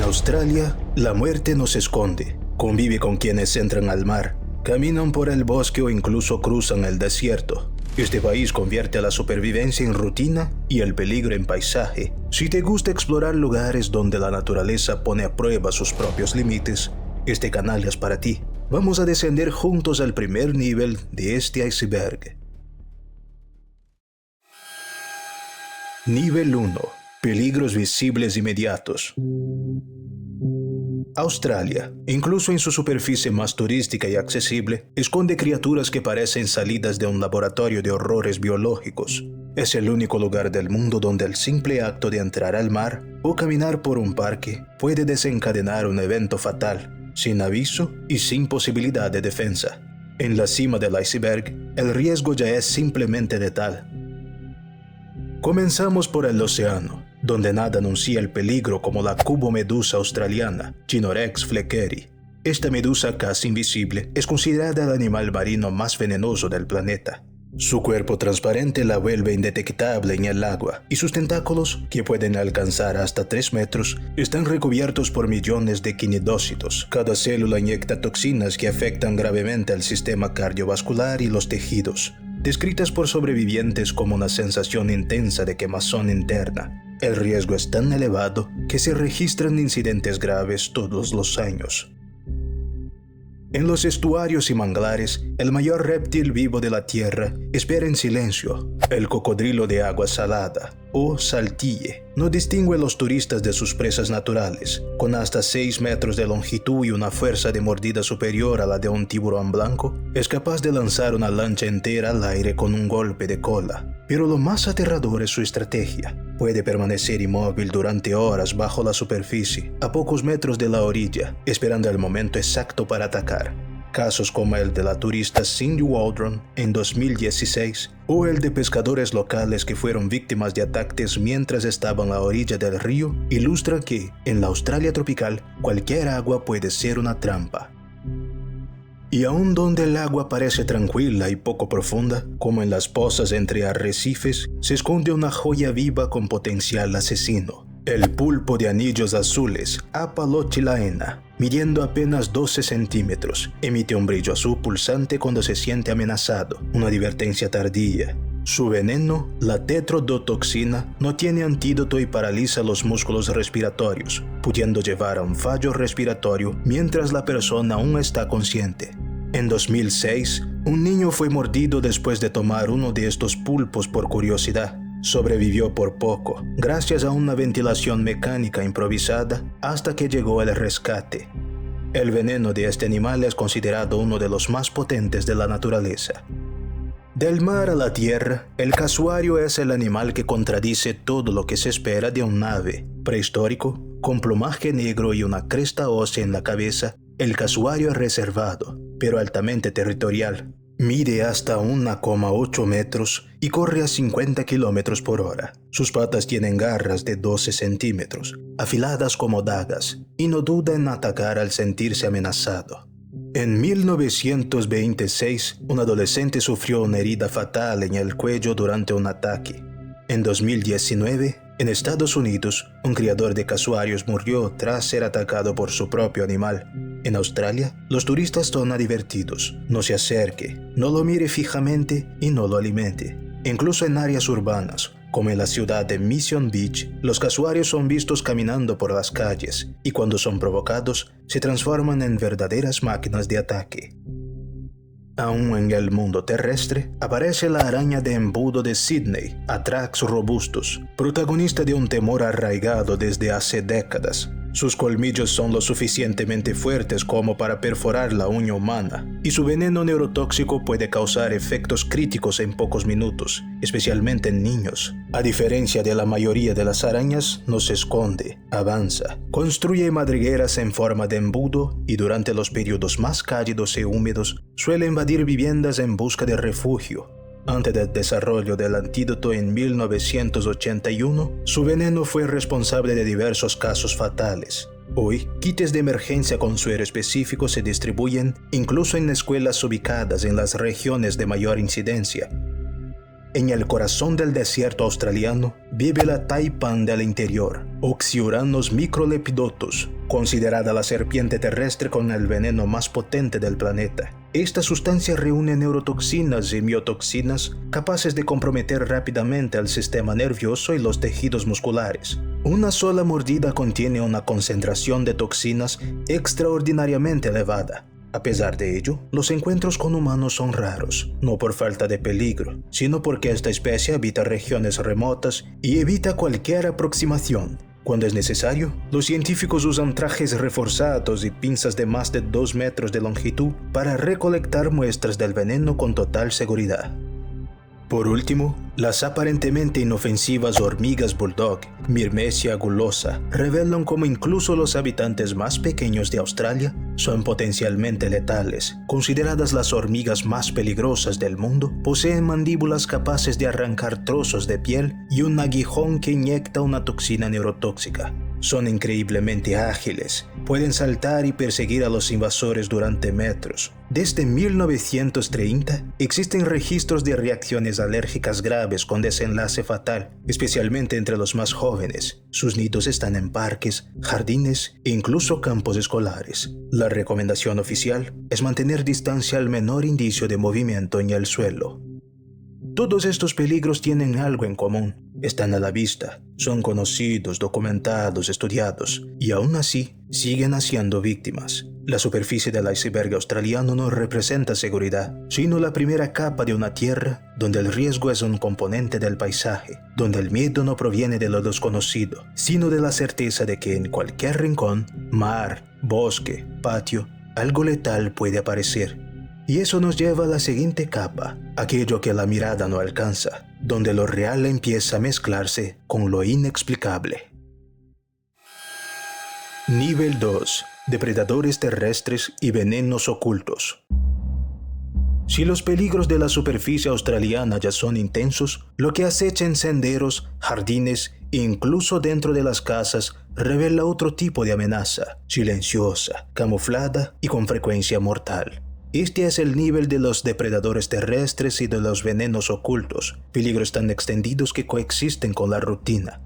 Australia, la muerte nos esconde, convive con quienes entran al mar, caminan por el bosque o incluso cruzan el desierto. Este país convierte a la supervivencia en rutina y el peligro en paisaje. Si te gusta explorar lugares donde la naturaleza pone a prueba sus propios límites, este canal es para ti. Vamos a descender juntos al primer nivel de este iceberg. Nivel 1. Peligros visibles inmediatos. Australia, incluso en su superficie más turística y accesible, esconde criaturas que parecen salidas de un laboratorio de horrores biológicos. Es el único lugar del mundo donde el simple acto de entrar al mar o caminar por un parque puede desencadenar un evento fatal, sin aviso y sin posibilidad de defensa. En la cima del iceberg, el riesgo ya es simplemente letal. Comenzamos por el océano, donde nada anuncia el peligro como la cubomedusa australiana, Chironex fleckeri. Esta medusa casi invisible es considerada el animal marino más venenoso del planeta. Su cuerpo transparente la vuelve indetectable en el agua y sus tentáculos, que pueden alcanzar hasta 3 metros, están recubiertos por millones de quinidócitos. Cada célula inyecta toxinas que afectan gravemente al sistema cardiovascular y los tejidos, descritas por sobrevivientes como una sensación intensa de quemazón interna. El riesgo es tan elevado que se registran incidentes graves todos los años. En los estuarios y manglares, el mayor reptil vivo de la Tierra espera en silencio. El cocodrilo de agua salada, o saltille, no distingue a los turistas de sus presas naturales. Con hasta 6 metros de longitud y una fuerza de mordida superior a la de un tiburón blanco, es capaz de lanzar una lancha entera al aire con un golpe de cola. Pero lo más aterrador es su estrategia. Puede permanecer inmóvil durante horas bajo la superficie, a pocos metros de la orilla, esperando el momento exacto para atacar. Casos como el de la turista Cindy Waldron en 2016 o el de pescadores locales que fueron víctimas de ataques mientras estaban a la orilla del río ilustran que, en la Australia tropical, cualquier agua puede ser una trampa. Y aun donde el agua parece tranquila y poco profunda, como en las pozas entre arrecifes, se esconde una joya viva con potencial asesino. El pulpo de anillos azules, Apalochilaena, midiendo apenas 12 centímetros, emite un brillo azul pulsante cuando se siente amenazado, una advertencia tardía. Su veneno, la tetrodotoxina, no tiene antídoto y paraliza los músculos respiratorios, pudiendo llevar a un fallo respiratorio mientras la persona aún está consciente. En 2006, un niño fue mordido después de tomar uno de estos pulpos por curiosidad. Sobrevivió por poco, gracias a una ventilación mecánica improvisada, hasta que llegó el rescate. El veneno de este animal es considerado uno de los más potentes de la naturaleza. Del mar a la tierra, el casuario es el animal que contradice todo lo que se espera de un ave. Prehistórico, con plumaje negro y una cresta ósea en la cabeza, el casuario es reservado, pero altamente territorial. Mide hasta 1,8 metros y corre a 50 kilómetros por hora. Sus patas tienen garras de 12 centímetros, afiladas como dagas, y no duda en atacar al sentirse amenazado. En 1926, un adolescente sufrió una herida fatal en el cuello durante un ataque. En 2019, en Estados Unidos, un criador de casuarios murió tras ser atacado por su propio animal. En Australia, los turistas son advertidos: no se acerque, no lo mire fijamente y no lo alimente. Incluso en áreas urbanas, como en la ciudad de Mission Beach, los casuarios son vistos caminando por las calles y cuando son provocados, se transforman en verdaderas máquinas de ataque. Aún en el mundo terrestre, aparece la araña de embudo de Sydney, Atrax robustus, protagonista de un temor arraigado desde hace décadas. Sus colmillos son lo suficientemente fuertes como para perforar la uña humana, y su veneno neurotóxico puede causar efectos críticos en pocos minutos, especialmente en niños. A diferencia de la mayoría de las arañas, no se esconde, avanza, construye madrigueras en forma de embudo y durante los periodos más cálidos y húmedos suele invadir viviendas en busca de refugio. Antes del desarrollo del antídoto en 1981, su veneno fue responsable de diversos casos fatales. Hoy, kits de emergencia con suero específico se distribuyen incluso en escuelas ubicadas en las regiones de mayor incidencia. En el corazón del desierto australiano vive la taipan del interior, Oxyuranus microlepidotus, considerada la serpiente terrestre con el veneno más potente del planeta. Esta sustancia reúne neurotoxinas y miotoxinas capaces de comprometer rápidamente el sistema nervioso y los tejidos musculares. Una sola mordida contiene una concentración de toxinas extraordinariamente elevada. A pesar de ello, los encuentros con humanos son raros, no por falta de peligro, sino porque esta especie habita regiones remotas y evita cualquier aproximación. Cuando es necesario, los científicos usan trajes reforzados y pinzas de más de 2 metros de longitud para recolectar muestras del veneno con total seguridad. Por último, las aparentemente inofensivas hormigas bulldog, Myrmecia gulosa, revelan cómo incluso los habitantes más pequeños de Australia son potencialmente letales. Consideradas las hormigas más peligrosas del mundo, poseen mandíbulas capaces de arrancar trozos de piel y un aguijón que inyecta una toxina neurotóxica. Son increíblemente ágiles, pueden saltar y perseguir a los invasores durante metros. Desde 1930 existen registros de reacciones alérgicas graves con desenlace fatal, especialmente entre los más jóvenes. Sus nidos están en parques, jardines e incluso campos escolares. La recomendación oficial es mantener distancia al menor indicio de movimiento en el suelo. Todos estos peligros tienen algo en común. Están a la vista, son conocidos, documentados, estudiados, y aún así siguen haciendo víctimas. La superficie del iceberg australiano no representa seguridad, sino la primera capa de una tierra donde el riesgo es un componente del paisaje, donde el miedo no proviene de lo desconocido, sino de la certeza de que en cualquier rincón, mar, bosque, patio, algo letal puede aparecer. Y eso nos lleva a la siguiente capa, aquello que la mirada no alcanza, donde lo real empieza a mezclarse con lo inexplicable. Nivel 2. Depredadores terrestres y venenos ocultos. Si los peligros de la superficie australiana ya son intensos, lo que acecha en senderos, jardines e incluso dentro de las casas revela otro tipo de amenaza, silenciosa, camuflada y con frecuencia mortal. Este es el nivel de los depredadores terrestres y de los venenos ocultos, peligros tan extendidos que coexisten con la rutina.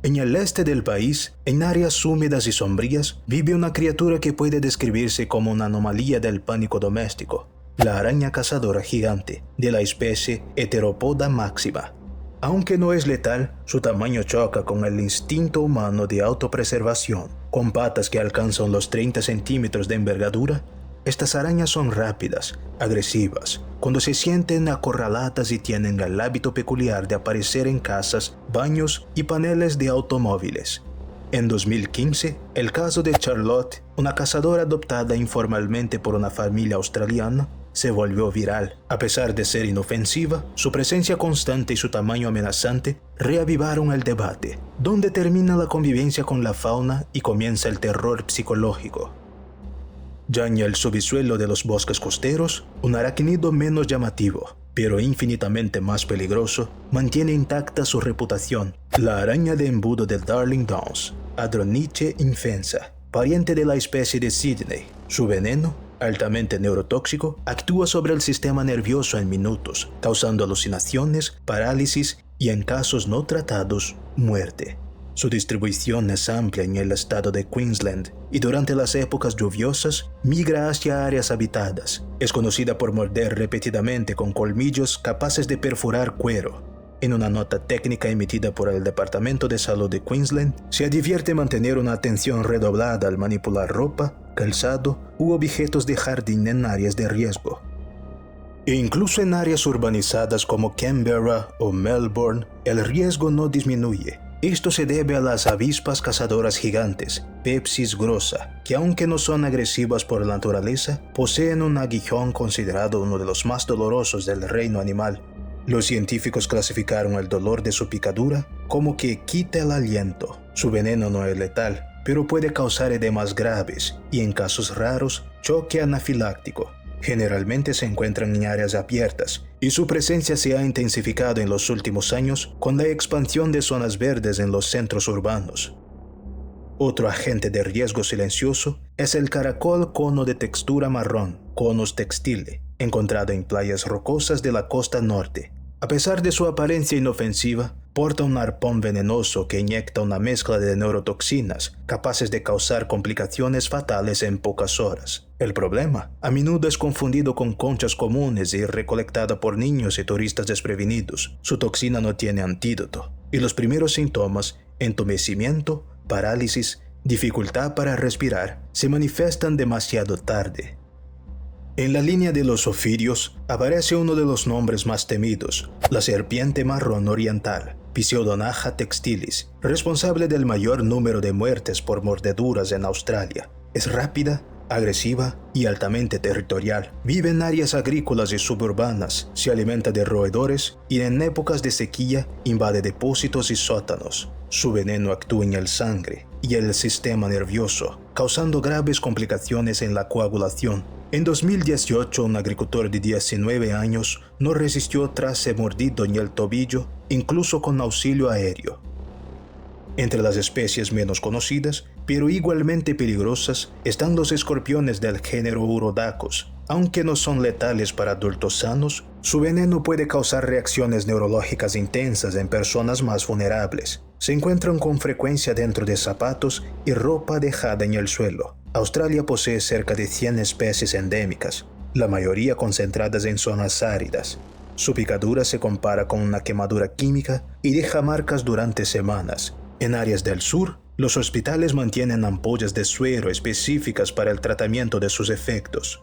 En el este del país, en áreas húmedas y sombrías, vive una criatura que puede describirse como una anomalía del pánico doméstico, la araña cazadora gigante, de la especie Heteropoda maxima. Aunque no es letal, su tamaño choca con el instinto humano de autopreservación. Con patas que alcanzan los 30 centímetros de envergadura, estas arañas son rápidas, agresivas, cuando se sienten acorraladas y tienen el hábito peculiar de aparecer en casas, baños y paneles de automóviles. En 2015, el caso de Charlotte, una cazadora adoptada informalmente por una familia australiana, se volvió viral. A pesar de ser inofensiva, su presencia constante y su tamaño amenazante reavivaron el debate, donde termina la convivencia con la fauna y comienza el terror psicológico. Ya en el subsuelo de los bosques costeros, un arácnido menos llamativo, pero infinitamente más peligroso, mantiene intacta su reputación, la araña de embudo de Darling Downs, Adroniche infensa, pariente de la especie de Sydney. Su veneno, altamente neurotóxico, actúa sobre el sistema nervioso en minutos, causando alucinaciones, parálisis y, en casos no tratados, muerte. Su distribución es amplia en el estado de Queensland y durante las épocas lluviosas migra hacia áreas habitadas. Es conocida por morder repetidamente con colmillos capaces de perforar cuero. En una nota técnica emitida por el Departamento de Salud de Queensland, se advierte mantener una atención redoblada al manipular ropa, calzado u objetos de jardín en áreas de riesgo. E incluso en áreas urbanizadas como Canberra o Melbourne, el riesgo no disminuye. Esto se debe a las avispas cazadoras gigantes, Pepsis grossa, que aunque no son agresivas por naturaleza, poseen un aguijón considerado uno de los más dolorosos del reino animal. Los científicos clasificaron el dolor de su picadura como que quita el aliento. Su veneno no es letal, pero puede causar edemas graves y, en casos raros, choque anafiláctico. Generalmente se encuentran en áreas abiertas y su presencia se ha intensificado en los últimos años con la expansión de zonas verdes en los centros urbanos. Otro agente de riesgo silencioso es el caracol cono de textura marrón, Conus textile, encontrado en playas rocosas de la costa norte. A pesar de su apariencia inofensiva, porta un arpón venenoso que inyecta una mezcla de neurotoxinas capaces de causar complicaciones fatales en pocas horas. El problema, a menudo es confundido con conchas comunes y recolectada por niños y turistas desprevenidos. Su toxina no tiene antídoto, y los primeros síntomas, entumecimiento, parálisis, dificultad para respirar, se manifiestan demasiado tarde. En la línea de los ofidios aparece uno de los nombres más temidos, la serpiente marrón oriental, Pseudonaja textilis, responsable del mayor número de muertes por mordeduras en Australia. Es rápida, agresiva y altamente territorial. Vive en áreas agrícolas y suburbanas, se alimenta de roedores y en épocas de sequía invade depósitos y sótanos. Su veneno actúa en el sangre y el sistema nervioso, causando graves complicaciones en la coagulación. En 2018, un agricultor de 19 años no resistió tras ser mordido en el tobillo, incluso con auxilio aéreo. Entre las especies menos conocidas, pero igualmente peligrosas, están los escorpiones del género Urodacus. Aunque no son letales para adultos sanos, su veneno puede causar reacciones neurológicas intensas en personas más vulnerables. Se encuentran con frecuencia dentro de zapatos y ropa dejada en el suelo. Australia posee cerca de 100 especies endémicas, la mayoría concentradas en zonas áridas. Su picadura se compara con una quemadura química y deja marcas durante semanas. En áreas del sur, los hospitales mantienen ampollas de suero específicas para el tratamiento de sus efectos.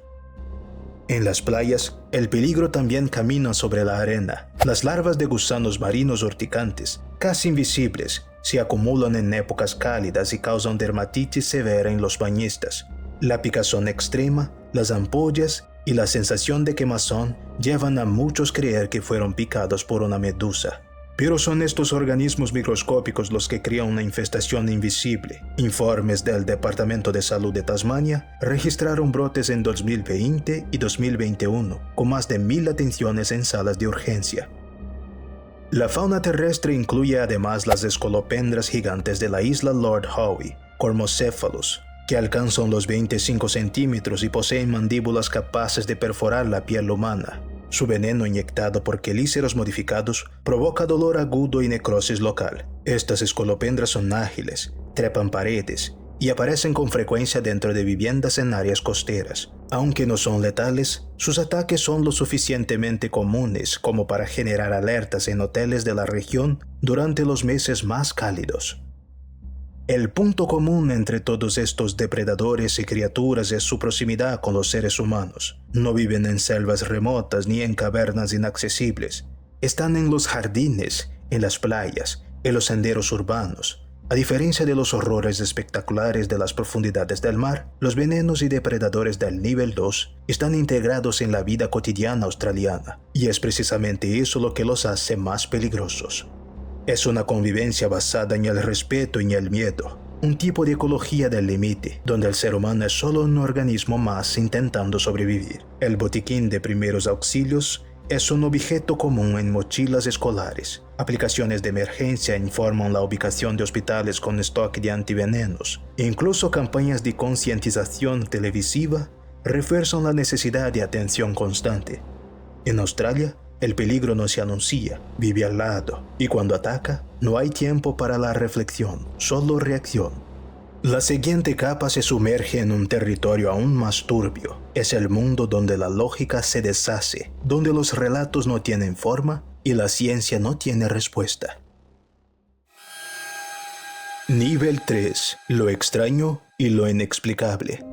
En las playas, el peligro también camina sobre la arena. Las larvas de gusanos marinos urticantes, casi invisibles, se acumulan en épocas cálidas y causan dermatitis severa en los bañistas. La picazón extrema, las ampollas y la sensación de quemazón llevan a muchos creer que fueron picados por una medusa. Pero son estos organismos microscópicos los que crean una infestación invisible. Informes del Departamento de Salud de Tasmania registraron brotes en 2020 y 2021, con más de 1,000 atenciones en salas de urgencia. La fauna terrestre incluye además las escolopendras gigantes de la isla Lord Howe, Cormocephalus, que alcanzan los 25 centímetros y poseen mandíbulas capaces de perforar la piel humana. Su veneno inyectado por quelíceros modificados provoca dolor agudo y necrosis local. Estas escolopendras son ágiles, trepan paredes y aparecen con frecuencia dentro de viviendas en áreas costeras. Aunque no son letales, sus ataques son lo suficientemente comunes como para generar alertas en hoteles de la región durante los meses más cálidos. El punto común entre todos estos depredadores y criaturas es su proximidad con los seres humanos. No viven en selvas remotas ni en cavernas inaccesibles. Están en los jardines, en las playas, en los senderos urbanos. A diferencia de los horrores espectaculares de las profundidades del mar, los venenos y depredadores del nivel 2 están integrados en la vida cotidiana australiana, y es precisamente eso lo que los hace más peligrosos. Es una convivencia basada en el respeto y en el miedo, un tipo de ecología del límite, donde el ser humano es solo un organismo más intentando sobrevivir. El botiquín de primeros auxilios es un objeto común en mochilas escolares. Aplicaciones de emergencia informan la ubicación de hospitales con stock de antivenenos. Incluso campañas de concientización televisiva refuerzan la necesidad de atención constante. En Australia, el peligro no se anuncia, vive al lado, y cuando ataca, no hay tiempo para la reflexión, solo reacción. La siguiente capa se sumerge en un territorio aún más turbio. Es el mundo donde la lógica se deshace, donde los relatos no tienen forma y la ciencia no tiene respuesta. Nivel 3. Lo extraño y lo inexplicable.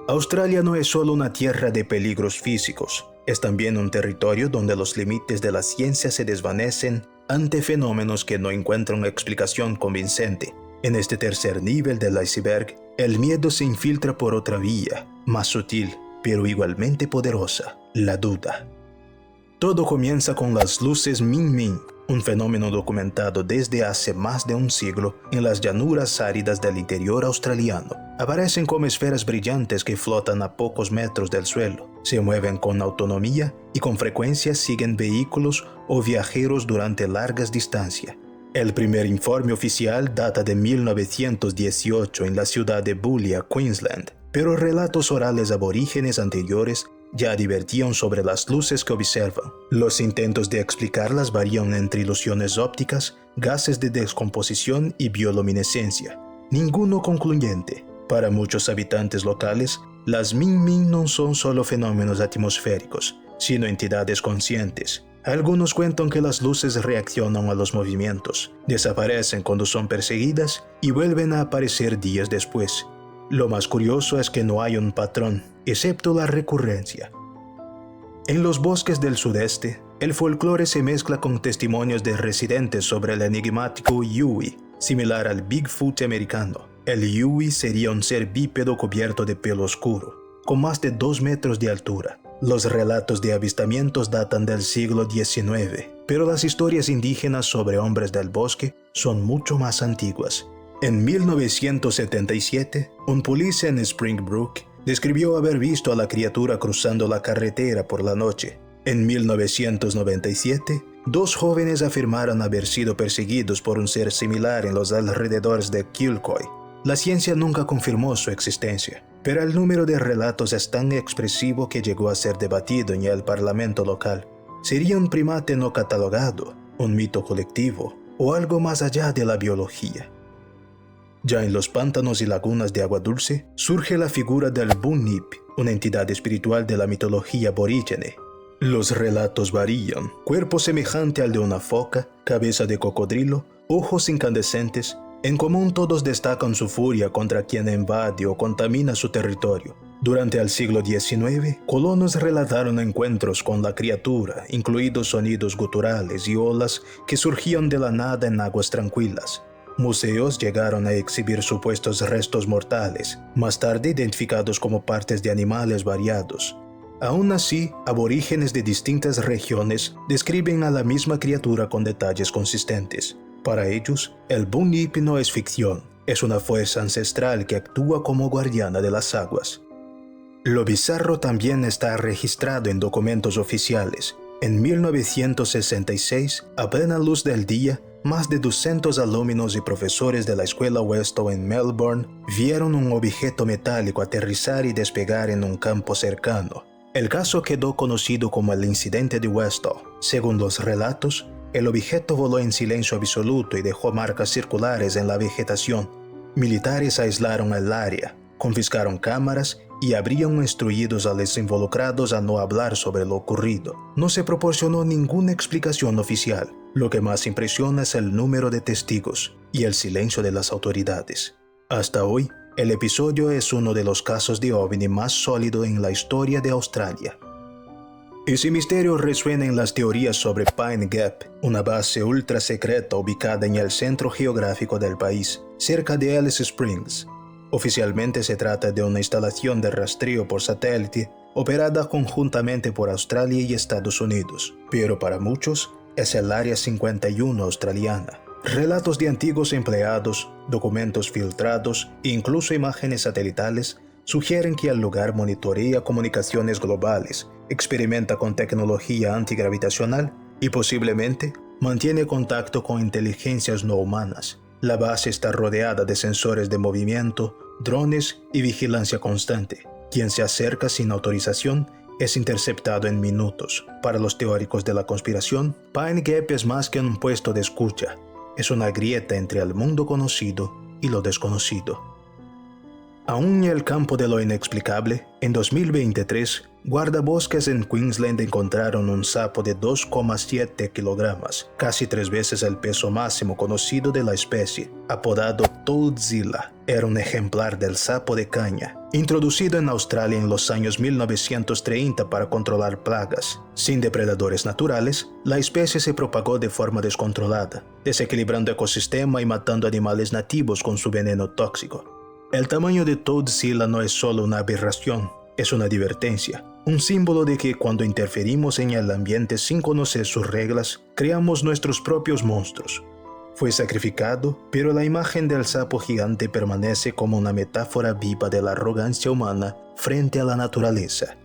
Australia no es solo una tierra de peligros físicos, es también un territorio donde los límites de la ciencia se desvanecen ante fenómenos que no encuentran explicación convincente. En este tercer nivel del iceberg, el miedo se infiltra por otra vía, más sutil, pero igualmente poderosa, la duda. Todo comienza con las luces Min Min, un fenómeno documentado desde hace más de un siglo en las llanuras áridas del interior australiano. Aparecen como esferas brillantes que flotan a pocos metros del suelo, se mueven con autonomía y con frecuencia siguen vehículos o viajeros durante largas distancias. El primer informe oficial data de 1918 en la ciudad de Boulia, Queensland, pero relatos orales aborígenes anteriores ya advertían sobre las luces que observan. Los intentos de explicarlas varían entre ilusiones ópticas, gases de descomposición y bioluminescencia. Ninguno concluyente. Para muchos habitantes locales, las Min Min no son solo fenómenos atmosféricos, sino entidades conscientes. Algunos cuentan que las luces reaccionan a los movimientos, desaparecen cuando son perseguidas y vuelven a aparecer días después. Lo más curioso es que no hay un patrón, excepto la recurrencia. En los bosques del sudeste, el folclore se mezcla con testimonios de residentes sobre el enigmático Yui, similar al Bigfoot americano. El Yui sería un ser bípedo cubierto de pelo oscuro, con más de 2 metros de altura. Los relatos de avistamientos datan del siglo XIX, pero las historias indígenas sobre hombres del bosque son mucho más antiguas. En 1977, un policía en Spring Brook describió haber visto a la criatura cruzando la carretera por la noche. En 1997, 2 jóvenes afirmaron haber sido perseguidos por un ser similar en los alrededores de Kilcoy. La ciencia nunca confirmó su existencia, pero el número de relatos es tan expresivo que llegó a ser debatido en el parlamento local. ¿Sería un primate no catalogado, un mito colectivo o algo más allá de la biología? Ya en los pantanos y lagunas de agua dulce, surge la figura del Bunyip, una entidad espiritual de la mitología aborígene. Los relatos varían: cuerpo semejante al de una foca, cabeza de cocodrilo, ojos incandescentes. En común todos destacan su furia contra quien invade o contamina su territorio. Durante el siglo XIX, colonos relataron encuentros con la criatura, incluidos sonidos guturales y olas que surgían de la nada en aguas tranquilas. Museos llegaron a exhibir supuestos restos mortales, más tarde identificados como partes de animales variados. Aún así, aborígenes de distintas regiones describen a la misma criatura con detalles consistentes. Para ellos, el Bunyip no es ficción, es una fuerza ancestral que actúa como guardiana de las aguas. Lo bizarro también está registrado en documentos oficiales. En 1966, a plena luz del día, más de 200 alumnos y profesores de la escuela Westall en Melbourne vieron un objeto metálico aterrizar y despegar en un campo cercano. El caso quedó conocido como el incidente de Westall. Según los relatos, el objeto voló en silencio absoluto y dejó marcas circulares en la vegetación. Militares aislaron el área, confiscaron cámaras y habrían instruido a los involucrados a no hablar sobre lo ocurrido. No se proporcionó ninguna explicación oficial. Lo que más impresiona es el número de testigos y el silencio de las autoridades. Hasta hoy, el episodio es uno de los casos de ovni más sólido en la historia de Australia. Ese misterio resuena en las teorías sobre Pine Gap, una base ultra secreta ubicada en el centro geográfico del país, cerca de Alice Springs. Oficialmente se trata de una instalación de rastreo por satélite operada conjuntamente por Australia y Estados Unidos, pero para muchos es el Área 51 australiana. Relatos de antiguos empleados, documentos filtrados e incluso imágenes satelitales sugieren que el lugar monitorea comunicaciones globales, experimenta con tecnología antigravitacional y posiblemente mantiene contacto con inteligencias no humanas. La base está rodeada de sensores de movimiento, drones y vigilancia constante. Quien se acerca sin autorización es interceptado en minutos. Para los teóricos de la conspiración, Pine Gap es más que un puesto de escucha. Es una grieta entre el mundo conocido y lo desconocido. Aún en el campo de lo inexplicable, en 2023, guardabosques en Queensland encontraron un sapo de 2,7 kilogramos, casi 3 veces el peso máximo conocido de la especie, apodado Toadzilla. Era un ejemplar del sapo de caña, introducido en Australia en los años 1930 para controlar plagas. Sin depredadores naturales, la especie se propagó de forma descontrolada, desequilibrando el ecosistema y matando animales nativos con su veneno tóxico. El tamaño de Toadzilla no es solo una aberración, es una advertencia, un símbolo de que cuando interferimos en el ambiente sin conocer sus reglas, creamos nuestros propios monstruos. Fue sacrificado, pero la imagen del sapo gigante permanece como una metáfora viva de la arrogancia humana frente a la naturaleza.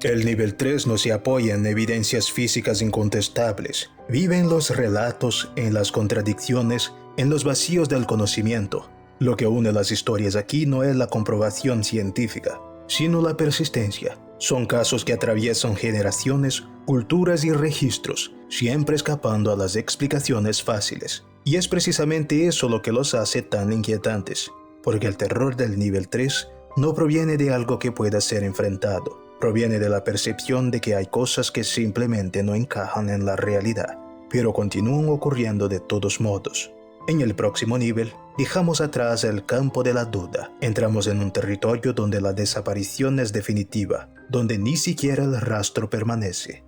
El nivel 3 no se apoya en evidencias físicas incontestables, vive en los relatos, en las contradicciones, en los vacíos del conocimiento. Lo que une las historias aquí no es la comprobación científica, sino la persistencia. Son casos que atraviesan generaciones, culturas y registros, siempre escapando a las explicaciones fáciles. Y es precisamente eso lo que los hace tan inquietantes, porque el terror del nivel 3 no proviene de algo que pueda ser enfrentado, proviene de la percepción de que hay cosas que simplemente no encajan en la realidad, pero continúan ocurriendo de todos modos. En el próximo nivel, dejamos atrás el campo de la duda. Entramos en un territorio donde la desaparición es definitiva, donde ni siquiera el rastro permanece.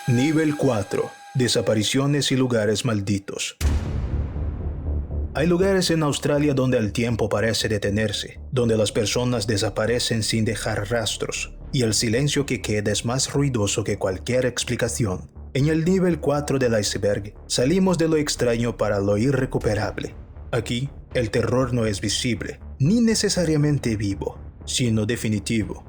Nivel 4. Desapariciones y lugares malditos. Hay lugares en Australia donde el tiempo parece detenerse, donde las personas desaparecen sin dejar rastros, y el silencio que queda es más ruidoso que cualquier explicación. En el nivel 4 del iceberg, salimos de lo extraño para lo irrecuperable. Aquí, el terror no es visible, ni necesariamente vivo, sino definitivo.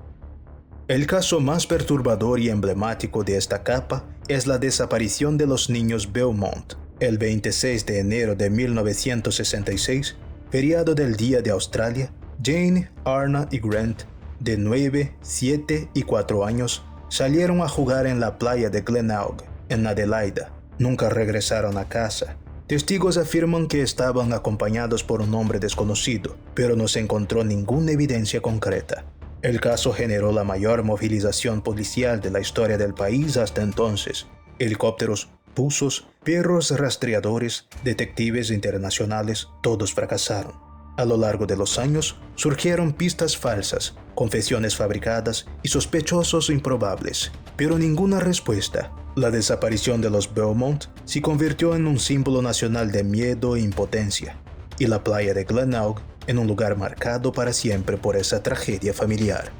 El caso más perturbador y emblemático de esta capa es la desaparición de los niños Beaumont, el 26 de enero de 1966, feriado del Día de Australia. Jane, Arna y Grant, de 9, 7 y 4 años, salieron a jugar en la playa de Glenelg, en Adelaida. Nunca regresaron a casa. Testigos afirman que estaban acompañados por un hombre desconocido, pero no se encontró ninguna evidencia concreta. El caso generó la mayor movilización policial de la historia del país hasta entonces. Helicópteros, buzos, perros rastreadores, detectives internacionales, todos fracasaron. A lo largo de los años, surgieron pistas falsas, confesiones fabricadas y sospechosos improbables, pero ninguna respuesta. La desaparición de los Beaumont se convirtió en un símbolo nacional de miedo e impotencia, y la playa de Glenelg en un lugar marcado para siempre por esa tragedia familiar.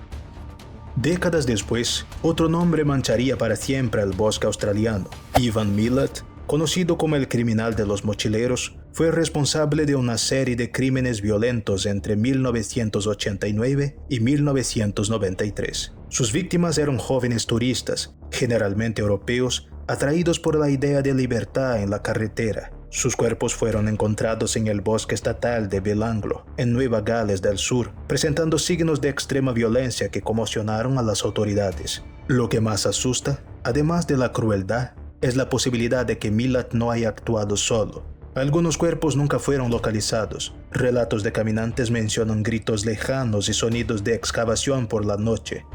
Décadas después, otro nombre mancharía para siempre el bosque australiano. Ivan Milat, conocido como el criminal de los mochileros, fue responsable de una serie de crímenes violentos entre 1989 y 1993. Sus víctimas eran jóvenes turistas, generalmente europeos, atraídos por la idea de libertad en la carretera. Sus cuerpos fueron encontrados en el bosque estatal de Belanglo, en Nueva Gales del Sur, presentando signos de extrema violencia que conmocionaron a las autoridades. Lo que más asusta, además de la crueldad, es la posibilidad de que Milat no haya actuado solo. Algunos cuerpos nunca fueron localizados. Relatos de caminantes mencionan gritos lejanos y sonidos de excavación por la noche.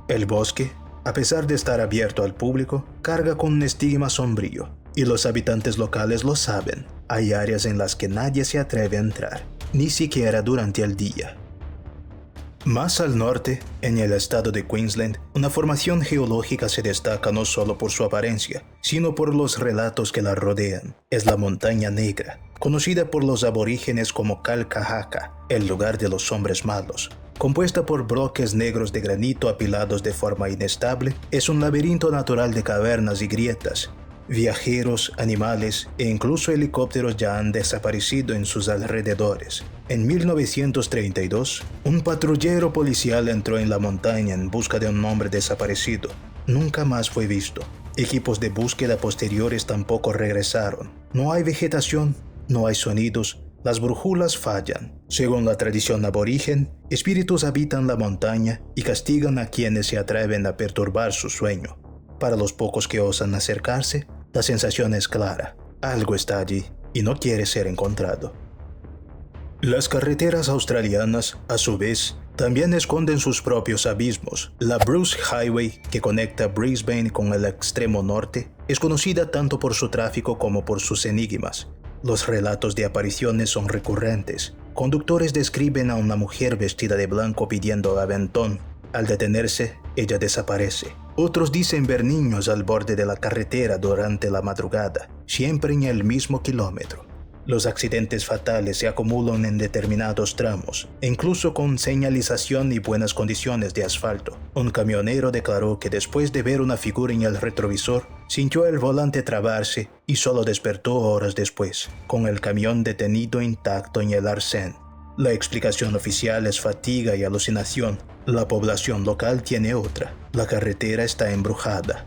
El bosque, a pesar de estar abierto al público, carga con un estigma sombrío, y los habitantes locales lo saben. Hay áreas en las que nadie se atreve a entrar, ni siquiera durante el día. Más al norte, en el estado de Queensland, una formación geológica se destaca no solo por su apariencia, sino por los relatos que la rodean. Es la Montaña Negra, conocida por los aborígenes como Kalkaxaka, el lugar de los hombres malos. Compuesta por bloques negros de granito apilados de forma inestable, es un laberinto natural de cavernas y grietas. Viajeros, animales e incluso helicópteros ya han desaparecido en sus alrededores. En 1932, un patrullero policial entró en la montaña en busca de un hombre desaparecido. Nunca más fue visto. Equipos de búsqueda posteriores tampoco regresaron. No hay vegetación, no hay sonidos, las brújulas fallan. Según la tradición aborigen, espíritus habitan la montaña y castigan a quienes se atreven a perturbar su sueño. Para los pocos que osan acercarse, la sensación es clara. Algo está allí y no quiere ser encontrado. Las carreteras australianas, a su vez, también esconden sus propios abismos. La Bruce Highway, que conecta Brisbane con el extremo norte, es conocida tanto por su tráfico como por sus enigmas. Los relatos de apariciones son recurrentes. Conductores describen a una mujer vestida de blanco pidiendo aventón. Al detenerse, ella desaparece. Otros dicen ver niños al borde de la carretera durante la madrugada, siempre en el mismo kilómetro. Los accidentes fatales se acumulan en determinados tramos, incluso con señalización y buenas condiciones de asfalto. Un camionero declaró que después de ver una figura en el retrovisor, sintió el volante trabarse y solo despertó horas después, con el camión detenido intacto en el arcén. La explicación oficial es fatiga y alucinación. La población local tiene otra. La carretera está embrujada.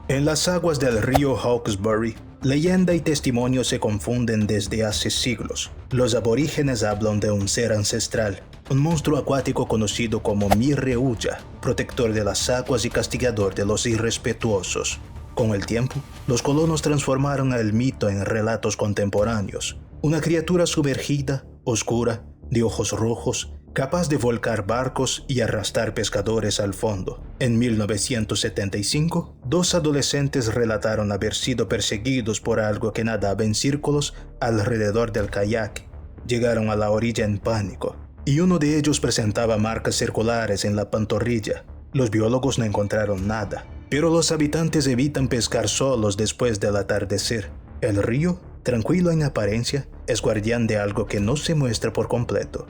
En las aguas del río Hawkesbury, leyenda y testimonio se confunden desde hace siglos. Los aborígenes hablan de un ser ancestral, un monstruo acuático conocido como Mirreulla, protector de las aguas y castigador de los irrespetuosos. Con el tiempo, los colonos transformaron el mito en relatos contemporáneos. Una criatura sumergida, oscura, de ojos rojos, capaz de volcar barcos y arrastrar pescadores al fondo. En 1975, dos adolescentes relataron haber sido perseguidos por algo que nadaba en círculos alrededor del kayak. Llegaron a la orilla en pánico, y uno de ellos presentaba marcas circulares en la pantorrilla. Los biólogos no encontraron nada, pero los habitantes evitan pescar solos después del atardecer. El río, tranquilo en apariencia, es guardián de algo que no se muestra por completo.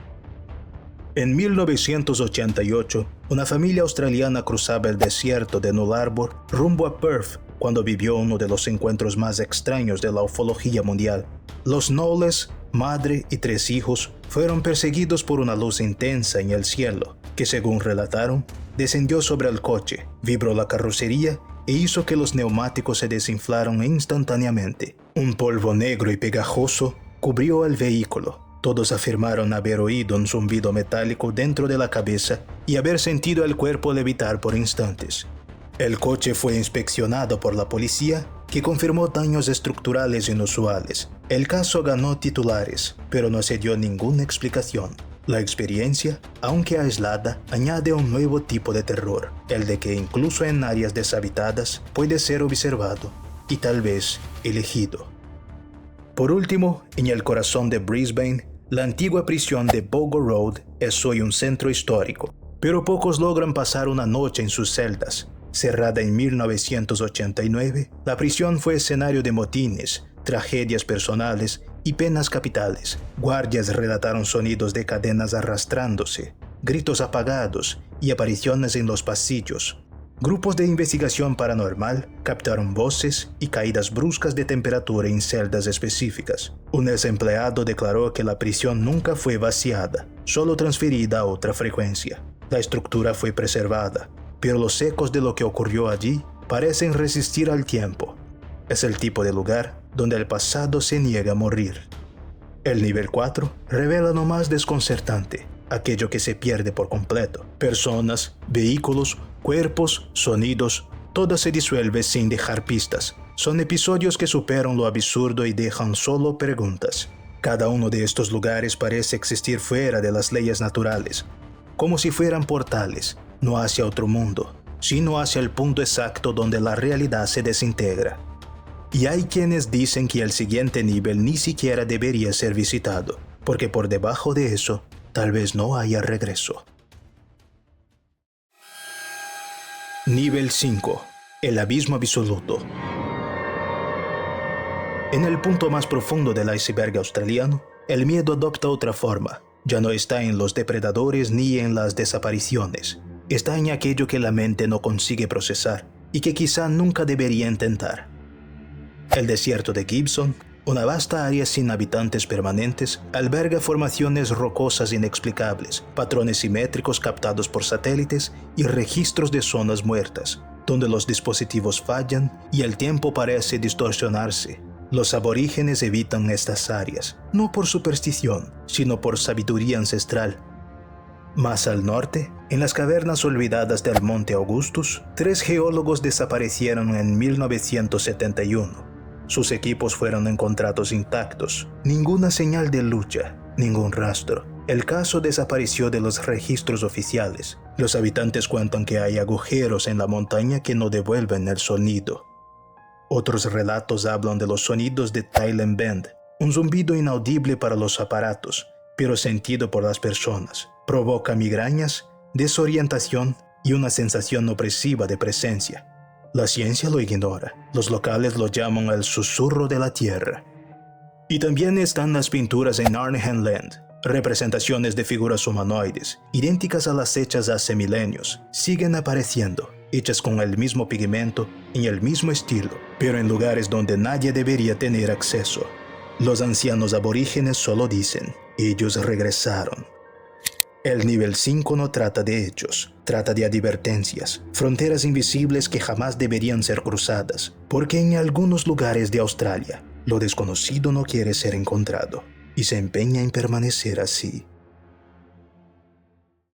En 1988, una familia australiana cruzaba el desierto de Null Arbor rumbo a Perth cuando vivió uno de los encuentros más extraños de la ufología mundial. Los Knowles, madre y 3 hijos, fueron perseguidos por una luz intensa en el cielo, que según relataron, descendió sobre el coche, vibró la carrocería e hizo que los neumáticos se desinflaron instantáneamente. Un polvo negro y pegajoso cubrió el vehículo. Todos afirmaron haber oído un zumbido metálico dentro de la cabeza y haber sentido el cuerpo levitar por instantes. El coche fue inspeccionado por la policía, que confirmó daños estructurales inusuales. El caso ganó titulares, pero no se dio ninguna explicación. La experiencia, aunque aislada, añade un nuevo tipo de terror, el de que incluso en áreas deshabitadas puede ser observado y tal vez elegido. Por último, en el corazón de Brisbane, la antigua prisión de Bogo Road es hoy un centro histórico, pero pocos logran pasar una noche en sus celdas. Cerrada en 1989, la prisión fue escenario de motines, tragedias personales y penas capitales. Guardias relataron sonidos de cadenas arrastrándose, gritos apagados y apariciones en los pasillos. Grupos de investigación paranormal captaron voces y caídas bruscas de temperatura en celdas específicas. Un ex empleado declaró que la prisión nunca fue vaciada, solo transferida a otra frecuencia. La estructura fue preservada, pero los ecos de lo que ocurrió allí parecen resistir al tiempo. Es el tipo de lugar donde el pasado se niega a morir. El nivel 4 revela lo más desconcertante, aquello que se pierde por completo. Personas, vehículos, cuerpos, sonidos, todo se disuelve sin dejar pistas. Son episodios que superan lo absurdo y dejan solo preguntas. Cada uno de estos lugares parece existir fuera de las leyes naturales, como si fueran portales, no hacia otro mundo, sino hacia el punto exacto donde la realidad se desintegra. Y hay quienes dicen que el siguiente nivel ni siquiera debería ser visitado, porque por debajo de eso, tal vez no haya regreso. Nivel 5. El abismo absoluto. En el punto más profundo del iceberg australiano, el miedo adopta otra forma. Ya no está en los depredadores ni en las desapariciones. Está en aquello que la mente no consigue procesar y que quizá nunca debería intentar. El desierto de Gibson, una vasta área sin habitantes permanentes, alberga formaciones rocosas inexplicables, patrones simétricos captados por satélites y registros de zonas muertas, donde los dispositivos fallan y el tiempo parece distorsionarse. Los aborígenes evitan estas áreas, no por superstición, sino por sabiduría ancestral. Más al norte, en las cavernas olvidadas del Monte Augustus, 3 geólogos desaparecieron en 1971. Sus equipos fueron encontrados intactos. Ninguna señal de lucha, ningún rastro. El caso desapareció de los registros oficiales. Los habitantes cuentan que hay agujeros en la montaña que no devuelven el sonido. Otros relatos hablan de los sonidos de Thailand Bend, un zumbido inaudible para los aparatos, pero sentido por las personas. Provoca migrañas, desorientación y una sensación opresiva de presencia. La ciencia lo ignora. Los locales lo llaman el susurro de la tierra. Y también están las pinturas en Arnhem Land. Representaciones de figuras humanoides, idénticas a las hechas hace milenios, siguen apareciendo, hechas con el mismo pigmento y el mismo estilo, pero en lugares donde nadie debería tener acceso. Los ancianos aborígenes solo dicen, ellos regresaron. El nivel 5 no trata de hechos, trata de advertencias, fronteras invisibles que jamás deberían ser cruzadas, porque en algunos lugares de Australia, lo desconocido no quiere ser encontrado, y se empeña en permanecer así.